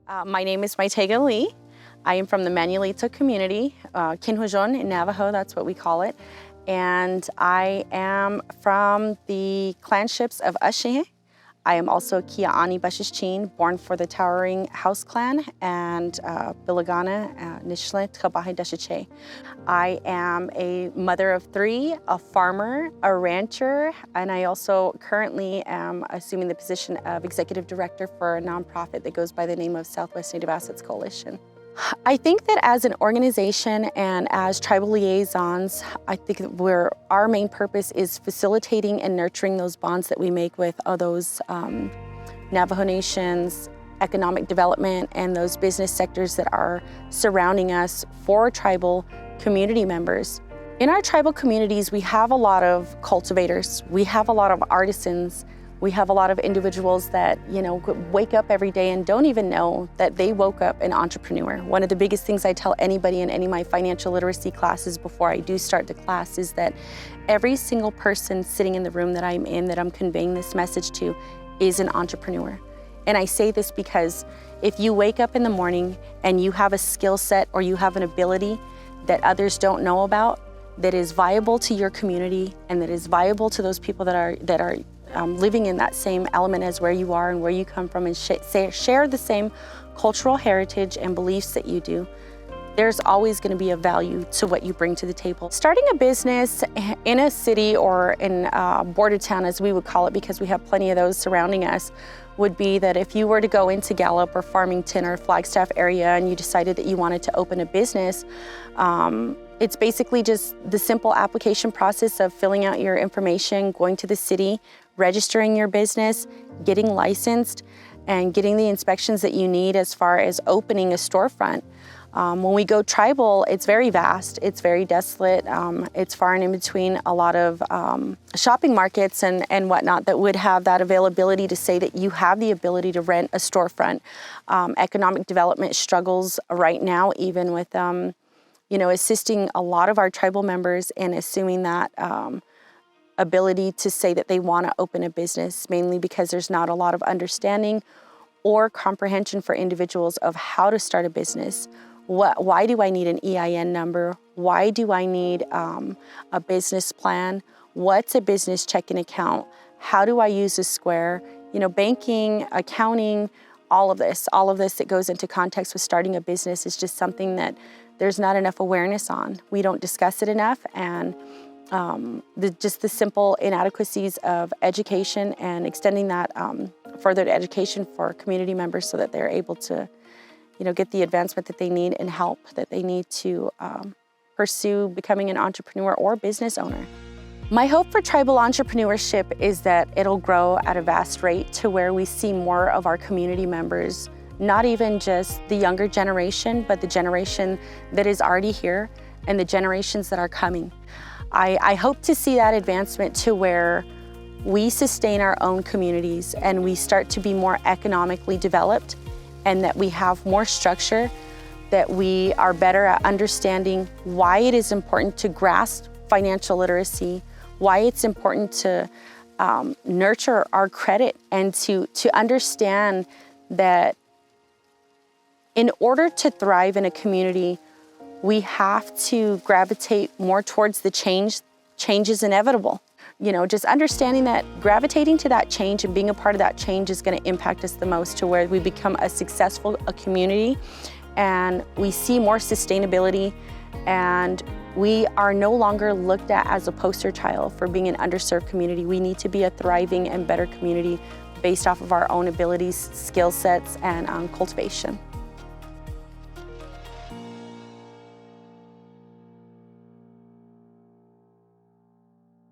My name is Mytegia. I am from the Manuelito community, Kinhujon in Navajo, that's what we call it. And I am from the clanships of Ashe. I am also Kia'ani Bashishchin, born for the Towering House Clan, and Bilagana, Nishlet, Kabahi Dashiche. I am a mother of three, a farmer, a rancher, and I also currently am assuming the position of executive director for a nonprofit that goes by the name of Southwest Native Assets Coalition. I think that as an organization and as tribal liaisons, I think that our main purpose is facilitating and nurturing those bonds that we make with all those Navajo Nations, economic development, and those business sectors that are surrounding us for tribal community members. In our tribal communities, we have a lot of cultivators, we have a lot of artisans, we have a lot of individuals that, wake up every day and don't even know that they woke up an entrepreneur. One of the biggest things I tell anybody in any of my financial literacy classes before I do start the class is that every single person sitting in the room that I'm in, that I'm conveying this message to, is an entrepreneur. And I say this because if you wake up in the morning and you have a skill set or you have an ability that others don't know about, that is viable to your community and that is viable to those people that are living in that same element as where you are and where you come from, and share the same cultural heritage and beliefs that you do, there's always going to be a value to what you bring to the table. Starting a business in a city or in a border town, as we would call it, because we have plenty of those surrounding us, would be that if you were to go into Gallup or Farmington or Flagstaff area and you decided that you wanted to open a business, it's basically just the simple application process of filling out your information, going to the city, registering your business, getting licensed, and getting the inspections that you need as far as opening a storefront. When we go tribal, it's very vast, it's very desolate, it's far and in between a lot of shopping markets and whatnot that would have that availability to say that you have the ability to rent a storefront. Economic development struggles right now, even with assisting a lot of our tribal members in assuming that ability to say that they want to open a business, mainly because there's not a lot of understanding or comprehension for individuals of how to start a business. Why do I need an EIN number? Why do I need a business plan? What's a business checking account? How do I use a Square? Banking, accounting, all of this that goes into context with starting a business is just something that there's not enough awareness on. We don't discuss it enough, and just the simple inadequacies of education and extending that further to education for community members so that they're able to get the advancement that they need and help that they need to pursue becoming an entrepreneur or business owner. My hope for tribal entrepreneurship is that it'll grow at a vast rate to where we see more of our community members, not even just the younger generation, but the generation that is already here and the generations that are coming. I hope to see that advancement to where we sustain our own communities and we start to be more economically developed, and that we have more structure, that we are better at understanding why it is important to grasp financial literacy, why it's important to nurture our credit, and to understand that in order to thrive in a community, we have to gravitate more towards the change. Change is inevitable. Just understanding that gravitating to that change and being a part of that change is going to impact us the most to where we become a successful community and we see more sustainability, and we are no longer looked at as a poster child for being an underserved community. We need to be a thriving and better community based off of our own abilities, skill sets, and cultivation.